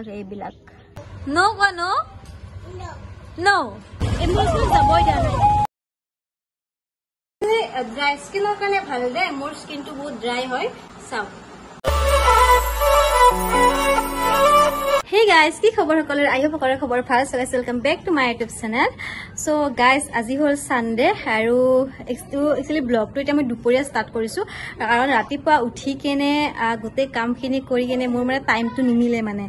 এইবিলাক নো নো নো ইমোশনাল যাবই দিয়া নাই ড্ৰাই স্কিনৰ কাৰণে ভাল দে মোৰ স্কিনটো বহুত ড্ৰাই হয় চাও Hey guys, কি খবৰ সকলৰ আইও পকৰৰ খবৰ ভাল সবাই welcome back to my YouTube channel so guys আজি হল সানডে আৰু একচুয়ালি ব্লগটো এটা মই দুপৰীয়া ষ্টাৰ্ট কৰিছো কাৰণ ৰাতিপুৱা উঠি কেনে গোটে কামখিনি কৰি কেনে মোৰ মানে টাইমটো নিমিলে মানে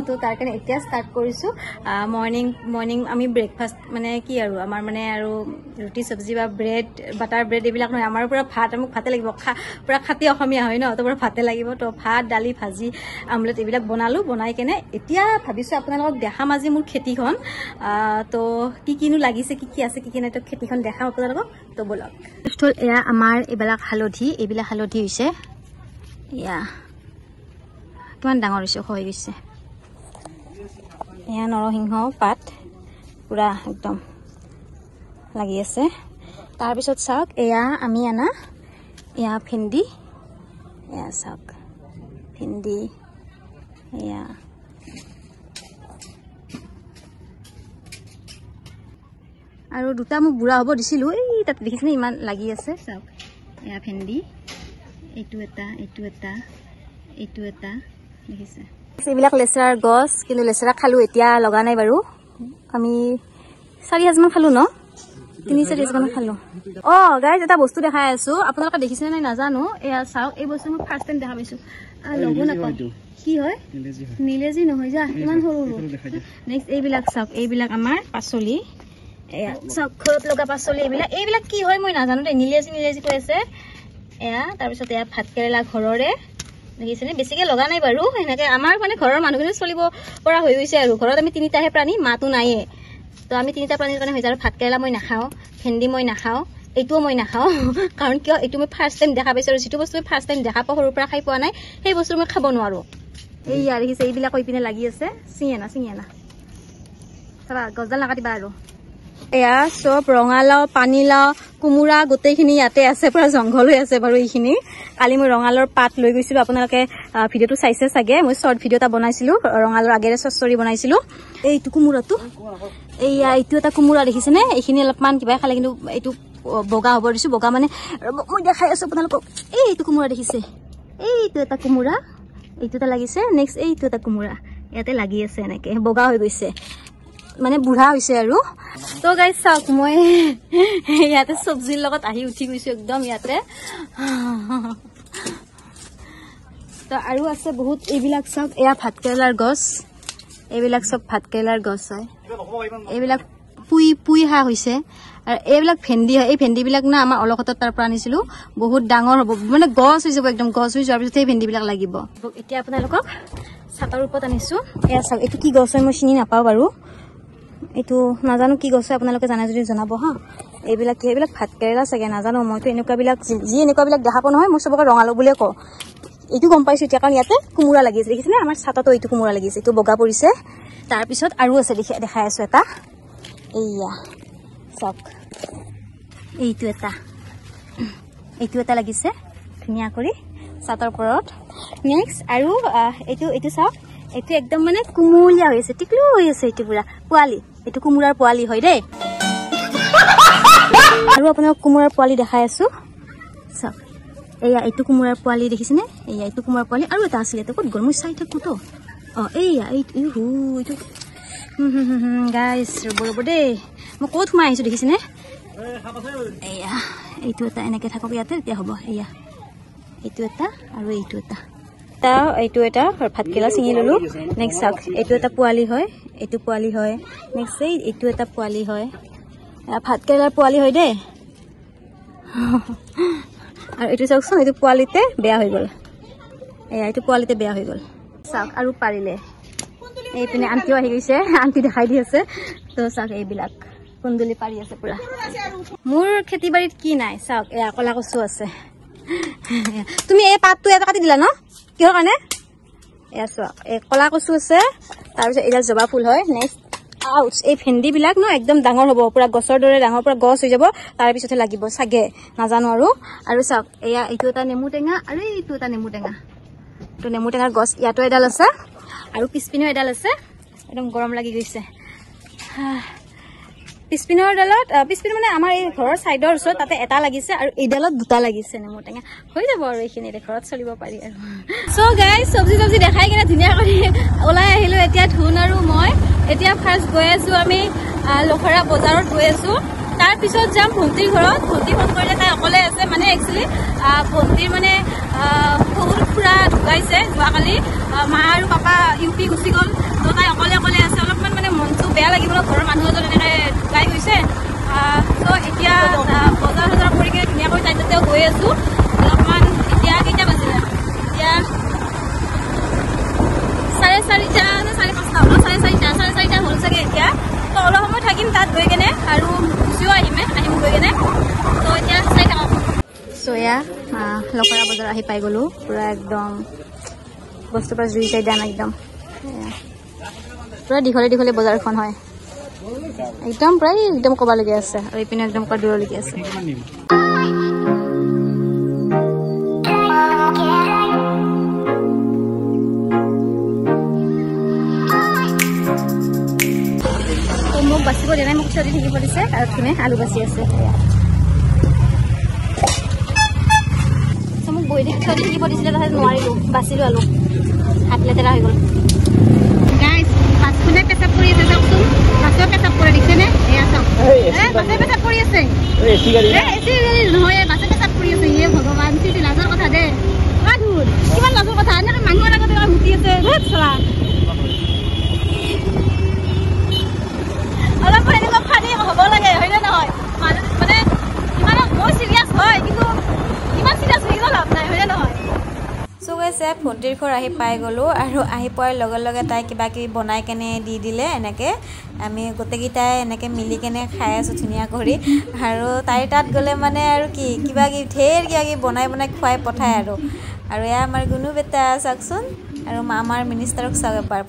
তো তাৰ কাৰণে এতিয়া ষ্টাৰ্ট কৰিছো মৰ্নিং আমি ব্ৰেকফাষ্ট মানে কি আৰু আমাৰ মানে আৰু ৰুটি সবজি বা ব্ৰেড বাটাৰ ব্ৰেড এইবিলাক নহয় আমাৰ পুৰা ভাত আমাক ভাতে লাগিব পুৰা খাতি অসমীয়া হয় ন তো পুৰা ভাতে লাগিব তো ভাত দালি ভাজি আমলেট এইবিলাক বনাই কেনে এতিয়া ভাবিছো আপোনালোকক দেখাম আজি মোৰ খেতিখন তো কিনো লাগিছে কি আছে কি নাই তো খেতিখন দেখাম আপোনালোকক তো বলক স্থল এয়া আমাৰ এইবিলাক হালধি হৈছে এয়া কিমান ডাঙৰ হৈছে হৈ গৈছে এয়া নৰসিংহ পাত পুৰা একদম লাগি আছে তাৰ পিছত চাওক এয়া আমি আনা এয়া ভেন্দি এয়া চাওক ভেন্দি এয়া আৰু দুটা মোক বুঢ়া হ'ব দিছিলো এই তাত দেখিছেনে ইমান লাগি আছে চাওক এয়া ভেন্দি এইটো এটা দেখিছে এইবিলাক লেচেৰাৰ গছ কিন্তু লেচেৰা খালো এতিয়া লগা নাই বাৰু আমি 4 হাজমান খালো ন 3-4 হাজমান খালো গাইজ এটা বস্তু দেখাই আছো আপোনালোকে দেখিছেনে নাই নাজানো এয়া চাওক এই বস্তু মই ফাৰ্ষ্ট টাইম দেখা পাইছো লগো নাপাওঁ কি হয় নিলেজি নহয় যা ইমান সৰু নেক্সট এইবিলাক চাওক এইবিলাক আমাৰ পাচলি এয়া চাওক ঘৰত লগা পাচলি এইবিলাক কি হয় মই নাজানো দে নিলেজি কৈ আছে এয়া তাৰপিছত এয়া ভাত কেৰেলা ঘৰৰে দেখিছেনে বেছিকে লগা নাই বাৰু এনেকে আমাৰ মানে ঘৰৰ মানুহখিনি চলিব পৰা হৈ গৈছে আৰু ঘৰত আমি 3টাহে প্ৰাণী মাটো নাইয়ে তো আমি 3টা প্ৰাণীৰ কাৰণে হৈ যায় ভাত কেৰেলা মই নাখাওঁ ভেন্দি মই নাখাওঁ এইটোও মই নাখাওঁ কাৰণ কিয় এইটো মই ফাৰ্ষ্ট টাইম দেখা পাইছো আৰু যিটো বস্তু মই ফাৰ্ষ্ট টাইম দেখা পাওঁ সৰুৰ পৰা খাই পোৱা নাই সেই বস্তু মই খাব নোৱাৰো এইয়া দেখিছে এইবিলাক কৈ পিনে লাগি আছে চিঙে না চাবা গছডাল নাকাটিবা আৰু এয়া সব ৰঙালাও পানীলাও কুমুৰা গোটেইখিনি ইয়াতে আছে পুৰা জংঘল হৈ আছে বাৰু এইখিনি কালি মই ৰঙালাওৰ পাত লৈ গৈছিলো আপোনালোকে ভিডিওটো চাইছে চাগে মই শৰ্ট ভিডিও এটা বনাইছিলো ৰঙালাওৰ আগেৰে ষ্টৰি বনাইছিলো এইটো কুমুৰাটো এইয়া এইটো এটা কুমুৰা দেখিছেনে এইখিনি অলপমান কিবা খালে কিন্তু এইটো বগা হ'ব দিছো বগা মানে মই দেখাই আছো আপোনালোকক এইটো কুমুৰা দেখিছে এইটো এটা কুমুৰা এইটো এটা লাগিছে নেক্সট এইটো এটা কুমুৰা ইয়াতে লাগি আছে এনেকে বগা হৈ গৈছে মানে বুঢ়া হৈছে আৰু তো গাইজ চাওক মই ইয়াতে সবজিৰ লগত আহি উঠি গৈছো একদম ইয়াতে তো আৰু আছে বহুত এইবিলাক চাওক এয়া ভাত কেৰেলাৰ গছ এইবিলাক সব ভাত কেৰেলাৰ গছ হয় এইবিলাক পুই হা হৈছে আৰু এইবিলাক ভেন্দি হয় এই ভেন্দিবিলাক না আমাৰ অলকটত তাৰ পৰা আনিছিলো বহুত ডাঙৰ হ'ব মানে গছ হৈ যাব একদম গছ হৈ যোৱাৰ পিছত এই ভেন্দিবিলাক লাগিব এতিয়া আপোনালোকক ছাতৰ ওপৰত আনিছো এয়া চাওক এইটো কি গছ হয় মই চিনি নাপাওঁ বাৰু এইটো নাজানো কি গছ আপোনালোকে জানে যদি জনাব হা এইবিলাক ভাত কেৰেলা চাগে নাজানো মইতো এনেকুৱাবিলাক যি এনেকুৱাবিলাক দেখা পাওঁ নহয় মই চবকে ৰঙালাও বুলিয়ে কওঁ এইটো গম পাইছো এতিয়া কাৰণ ইয়াতে কুমুৰা লাগি আছে দেখিছেনে আমাৰ ছাততো এইটো কুমুৰা লাগিছে এইটো বগা পৰিছে তাৰপিছত আৰু আছে দেখাই আছো এটা এইয়া চাওক এইটো এটা লাগিছে ধুনীয়া কৰি ছাতৰ ওপৰত নেক্সট আৰু এইটো চাওক এইটো একদম মানে কুমলীয়া হৈ আছে টিকলু হৈ আছে এইটো পুৰা পোৱালি এইটো কুমুৰাৰ পোৱালি হয় দেই আৰু আপোনাক কুমুৰাৰ পোৱালি দেখাই আছো চাওক এয়া এইটো কুমুৰাৰ পোৱালি দেখিছেনে এয়া এইটো কুমুৰাৰ পোৱালি আৰু এটা আছিলে ক'ত গ'ল মই চাই থাকো তো এইয়া এইটো গাইজ ৰ'ব দেই মই ক'ত সোমাই আহিছো দেখিছেনে এয়া এইটো এটা এনেকে থাকক ইয়াতে তেতিয়া হ'ব এয়া এইটো এটা আৰু এইটো এটা ভাত কেৰেলা চিঙি ললো নেক্সট চাওক এইটো এটা পোৱালি হয় এইটো পোৱালি হয় নেক্সট এইটো এটা পোৱালি হয় ভাত কেৰেলাৰ পোৱালি হয় দেই আৰু এইটো চাওকচোন এইটো পোৱালিতে বেয়া হৈ গ'ল এইটো পোৱালিতে বেয়া হৈ গ'ল চাওক আৰু পাৰিলে এইপিনে আন্টিও আহি গৈছে আন্টি দেখাই দি আছে তো চাওক এইবিলাক কুন্দুলি পাৰি আছে পুৰা মোৰ খেতি বাৰীত কি নাই চাওক এয়া কলা কচু আছে তুমি এই পাতটো এটা কাটি দিলা ন কিহৰ কাৰণে এয়া চোৱা এই কলা কচু আছে তাৰপিছত এইডাল জবা ফুল হয় নেক্সট এই ভেন্দিবিলাক ন একদম ডাঙৰ হ'ব পুৰা গছৰ দৰে ডাঙৰ পুৰা গছ হৈ যাব তাৰপিছতহে লাগিব চাগে নাজানো আৰু চাওক এয়া এইটো এটা নেমু টেঙা আৰু এইটো এটা নেমু টেঙা তো নেমু টেঙাৰ গছ ইয়াতো এডাল আছে আৰু পিছপিনেও এডাল আছে একদম গৰম লাগি গৈছে পিছপিনৰ ডালত পিছপিন মানে আমাৰ এই ঘৰৰ সাইডৰ ওচৰত তাতে এটা লাগিছে আৰু এইডালত দুটা লাগিছে নেমু টেঙা হৈ যাব আৰু এইখিনিতে ঘৰত চলিব পাৰি আৰু সো গাইজ চব্জি দেখাই কিনে ধুনীয়া কৰি ওলাই আহিলো এতিয়া ধুন আৰু মই এতিয়া ফাৰ্ষ্ট গৈ আছো আমি লখৰা বজাৰত গৈ আছো তাৰ পিছত যাম ভণ্টিৰ ঘৰত ভণ্টি ফোন কৰিলে তাই অকলে আছে মানে একচুৱেলি ভণ্টিৰ মানে বহুত খুৰা ঢুকাইছে যোৱাকালি মা আৰু পাপা ইউপি গুচি গ'ল তো তাই অকলে আছে অলপমান মানে মনটো বেয়া লাগিব ঘৰৰ মানুহ এজন এনেকৈ ঢুকাই গৈছে তো এতিয়া বজাৰ কৰি কিনে ধুনীয়াকৈ তাই তাতেও গৈ আছো অলপমান এতিয়া কেইটা বাজিলে এতিয়া 4:30 নে 4:30 হ'ল 4:30 হ'ল চাগে এতিয়া তো অলপ সময় থাকিম তাত গৈ কেনে আৰু গুচিও আহিম গৈ কেনে তো এতিয়া চাই থাকক চয়া লখৰা বজাৰ আহি পাই গ'লো পুৰা একদম বস্তুৰ পৰা জুই চাই দাম একদম পুৰা দীঘলে বজাৰখন হয় একদম প্ৰায় একদম ক'বালগীয়া আছে আৰু এইপিনে একদম দূৰলৈকে আছে মোক বাচিব দিয়া নাই মোক চলি থাকিব দিছে আৰু এইপিনে আলু বাচি আছে মোক বহি চলি থাকিব দিছিলে তাতে নোৱাৰিলো বাচিলো আলু হাত লেতেৰা হৈ গ'ল গাইজ বাছখনে পেচাব কৰি আছে চাওকচোন বাছৰ পেচাব কৰি দিছেনে এয়া চাওক বাছে পেচাব কৰি আছে এচি গাড়ী নহয় বাছে পেচাব কৰি আছে ইয়ে ভগৱান চিটি লাজৰ কথা দে ধুৰ কিমান লাজৰ কথা এনেকৈ মানুহৰ আগতে হুটি আছে চলা অলপ এনেকুৱা ফানি হ'ব লাগে হয়নে নহয় মানে ইমান মই চিৰিয়াছ হয় কিন্তু ইমান চিৰিয়াছ হৈ গ'ল লাভ নাই হয়নে নহয় সো গৈছে ভণ্টিৰ ঘৰ আহি পাই গ'লো আৰু আহি পোৱাৰ লগে লগে তাই কিবা কিবি বনাই কেনে দি দিলে এনেকৈ আমি গোটেইকেইটাই এনেকৈ মিলি কেনে খাই আছোঁ ধুনীয়া কৰি আৰু তাইৰ তাত গ'লে মানে আৰু কি কিবা কিবি ঢেৰ কিবা কিবি বনাই খুৱাই পঠায় আৰু এয়া আমাৰ গুণু বেটা চাওকচোন আৰু আমাৰ মিনিষ্টাৰক চাওক এবাৰ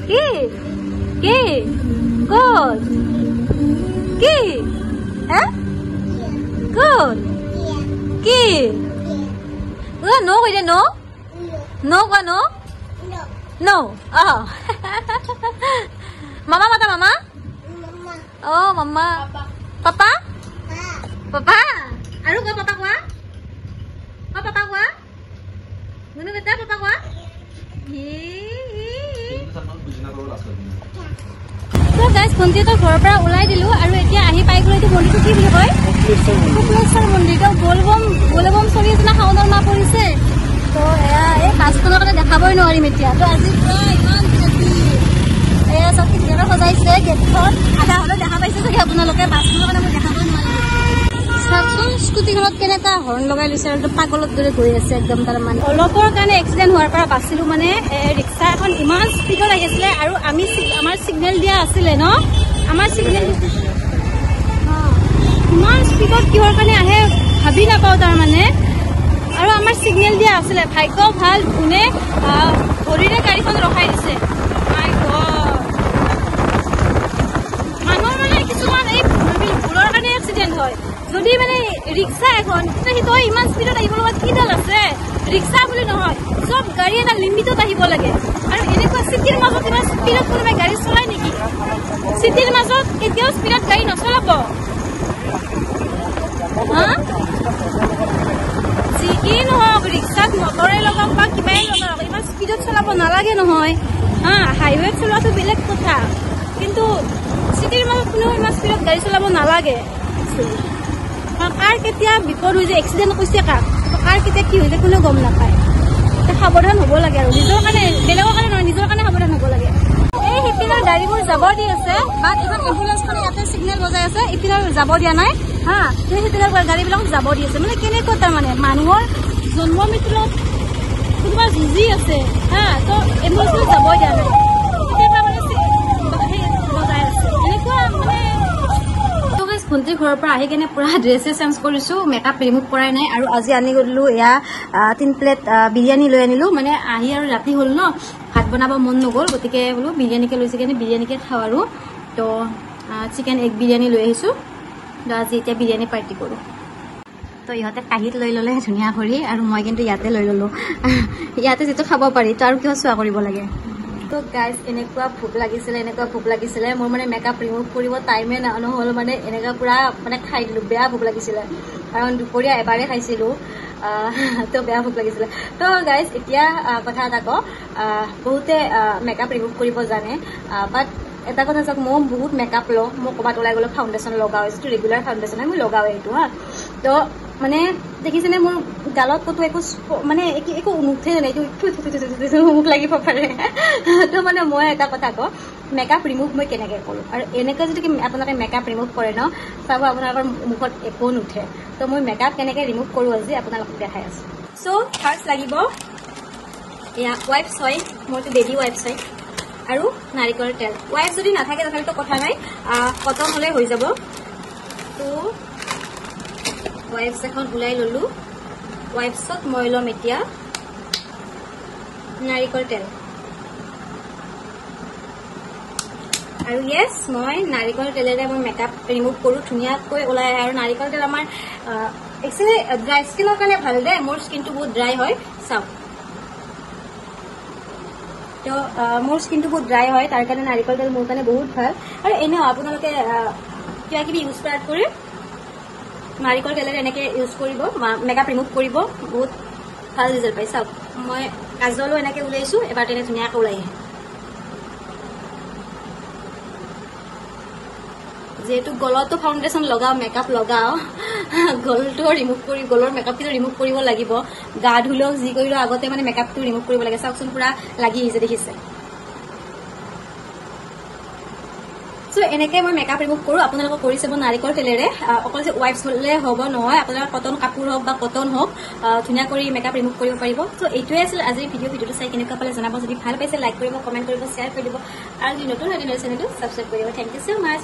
কি ক'ত কি ক'ত কি no কৈ দে no কোৱা no মামা মাতা মামা মামা পাপা আৰু কোৱা পাপা কোৱা গুণু বেটা পাপা কোৱা ভণ্টিহঁতৰ ঘৰৰ পৰা ওলাই দিলো আৰু এতিয়া আহি পাই গ'লো এইটো মন্দিৰটো কি বুলি কয় শুক্লেশ্বৰ মন্দিৰটো বলবম চলি আছে না শাওনৰ মাহ পৰিছে তো এয়া এই বাছখনৰ কাৰণে দেখাবই নোৱাৰিম এতিয়া তো আজি পুৰা ইমান এয়া চব ধুনীয়াকৈ সজাইছে গেটখন আধা হ'লেও দেখা পাইছে চাগে আপোনালোকে বাছখনৰ কাৰণে মই দেখাবই নোৱাৰিম চাওকচোন স্কুটিখনত কেনেকুৱা হৰ্ণ লগাই লৈছে আৰু পাগলত দৰে গৈ আছে একদম তাৰমানে অলপৰ কাৰণে এক্সিডেণ্ট হোৱাৰ পৰা বাচিলো মানে ৰিক্সা এখন ইমান স্পীডত আহিছিলে আৰু আমাৰ ছিগনেল দিয়া আছিলে ন আমাৰ ছিগনেল ইমান স্পীডত কিহৰ কাৰণে আহে ভাবি নাপাওঁ তাৰমানে আৰু আমাৰ ছিগনেল দিয়া আছিলে ভাগ্য ভাল কোনে ভৰিৰে গাড়ীখন ৰখাই দিছে মানুহৰ মানে কিছুমান এই ভুলৰ কাৰণে এক্সিডেণ্ট হয় যদি মানে ৰিক্সা এখন সিটো ইমান স্পীডত আহিব লগা কিডাল আছে ৰিক্সা বুলি নহয় চব গাড়ী এটা লিমিটত আহিব লাগে আৰু এনেকুৱা চিটিৰ মাজত ইমান স্পীডত কোনোবাই গাড়ী চলায় নেকি চিটিৰ মাজত কেতিয়াও স্পীডত গাড়ী নচলাব যি নহওক ৰিক্সাত মটৰে লগাওক বা কিবাই লগাওক ইমান স্পীডত চলাব নালাগে নহয় হাইৱেত চলোৱাটো বেলেগ কথা কিন্তু চিটিৰ মাজত কোনেও ইমান স্পীডত গাড়ী চলাব নালাগে কাৰ কেতিয়া বিপদ হৈ যায় এক্সিডেণ্ট হৈছে কাৰ কেতিয়া কি হৈ যায় কোনেও গম নাপায় সাৱধান হ'ব লাগে আৰু নিজৰ কাৰণে বেলেগৰ কাৰণে নহয় নিজৰ কাৰণে সাৱধান হ'ব লাগে এই সিপিনৰ গাড়ীবোৰ যাব দি আছে বাট এখন এম্বুলেঞ্চখনে ইয়াতে ছিগনেল বজাই আছে ইপিনৰ যাব দিয়া নাই সিপিনৰ গাড়ীবিলাক যাব দি আছে মানে কেনেকুৱা তাৰমানে মানুহৰ জন্ম মৃত্যুৰ লগত কোনোবা যুঁজি আছে তো এম্বুলেঞ্চত যাব দিয়া নাই বজাই আছে এনেকুৱা মানে ভণ্টিৰ ঘৰৰ পৰা আহি কেনে পুৰা ড্ৰেছে চেঞ্জ কৰিছো মেকআপ ৰিমুভ কৰাই নাই আৰু আজি আনি গলো এয়া 3 প্লেট বিৰিয়ানী লৈ আনিলো মানে আহি আৰু ৰাতি হ'ল ন ভাত বনাব মন নগ'ল গতিকে বোলো বিৰিয়ানীকে লৈছে কেনে বিৰিয়ানীকে খাওঁ আৰু তো চিকেন এগ বিৰিয়ানী লৈ আহিছো আজি এতিয়া বিৰিয়ানী পাৰ্টি কৰোঁ তো ইহঁতে কাঁহীত লৈ ল'লে ধুনীয়া কৰি আৰু মই কিন্তু ইয়াতে লৈ ল'লোঁ ইয়াতে যিটো খাব পাৰি তো আৰু কিয় চোৱা কৰিব লাগে তো গাইজ এনেকুৱা ভোক লাগিছিলে মোৰ মানে মেকআপ ৰিমুভ কৰিব টাইমে নহ'ল মানে এনেকুৱা পূৰা মানে খাই দিলোঁ বেয়া ভোক লাগিছিলে কাৰণ দুপৰীয়া এবাৰে খাইছিলোঁ তো বেয়া ভোক লাগিছিলে তো গাইজ এতিয়া কথা এটা কওঁ বহুতে মেকআপ ৰিমুভ কৰিব জানে বাট এটা কথা চাওক মই বহুত মেকআপ লওঁ মই ক'ৰবাত ওলাই গ'লে ফাউণ্ডেশ্যন লগাওঁ যিটো ৰেগুলাৰ ফাউণ্ডেশ্যন হয় মই লগাওঁ এইটো হা তো মানে দেখিছেনে মোৰ গালত ক'তো একো মানে একো নুঠে নাই এইটো মোক লাগিব পাৰে তো মানে মই এটা কথা কওঁ মেকআপ ৰিমুভ মই কেনেকৈ কৰোঁ আৰু এনেকৈ যদি আপোনালোকে মেকআপ ৰিমুভ কৰে ন চাব আপোনালোকৰ মুখত একো নুঠে তো মই মেকআপ কেনেকৈ ৰিমুভ কৰোঁ আজি আপোনালোকক দেখাই আছোঁ চ' ফাৰ্ষ্ট লাগিব এয়া ৱাইপছ হয় মোৰতো বেবী ৱাইপছ হয় আৰু নাৰিকলৰ তেল ৱাইপছ যদি নাথাকে তথাপিতো কথা নাই কটন হ'লে হৈ যাব তো ৱাইপছ এখন ওলাই ল'লোঁ ৱাইপছত মই ল'ম এতিয়া নাৰিকল তেল আৰু য়েছ মই নাৰিকল তেলেৰে মই মেকআপ ৰিমুভ কৰোঁ ধুনীয়াকৈ ওলাই আহে আৰু নাৰিকল তেল আমাৰ একচুৱেলি ড্ৰাই স্কিনৰ কাৰণে ভাল দে মোৰ স্কিনটো বহুত ড্ৰাই হয় চাওক তো মোৰ স্কিনটো বহুত ড্ৰাই হয় তাৰ কাৰণে নাৰিকল তেল মোৰ কাৰণে বহুত ভাল আৰু এনেও আপোনালোকে কিবা কিবি ইউজ কৰাত কৰি নাৰিকল তেলেৰে এনেকৈ ইউজ কৰিব মেকআপ ৰিমুভ কৰিব বহুত ভাল ৰিজাল্ট পাই চাওক মই কাজলো এনেকৈ ওলাইছোঁ এবাৰ তেনে ধুনীয়াকৈ ওলাই আহে যেহেতু গলতো ফাউণ্ডেশ্যন লগাওঁ মেকআপ লগাওঁ গলটো ৰিমুভ কৰি গলৰ মেকআপটো ৰিমুভ কৰিব লাগিব গা ধুলেও যি কৰিলেও আগতে মানে মেকআপটো ৰিমুভ কৰিব লাগে চাওকচোন পূৰা লাগি আহিছে দেখিছে চ' এনেকৈ মই মেকআপ ৰিমুভ কৰোঁ আপোনালোকক কৰি চাব নাৰিকল তেলেৰে অকল যে ৱাইপছ হ'লে হ'ব নহয় আপোনালোকৰ কটন কাপোৰ হওক বা কটন হওক ধুনীয়া কৰি মেকআপ ৰিমুভ কৰিব পাৰিব চ' এইটোৱে আছিল আজিৰ ভিডিঅ'টো চাই কেনেকুৱা পালে জনাব যদি ভাল পাইছে লাইক কৰিব কমেণ্ট কৰিব শ্বেয়াৰ কৰি দিব আৰু যদি নতুন চেনেলটো ছাবস্ক্ৰাইব কৰিব থেংক ইউ ছ' মাছ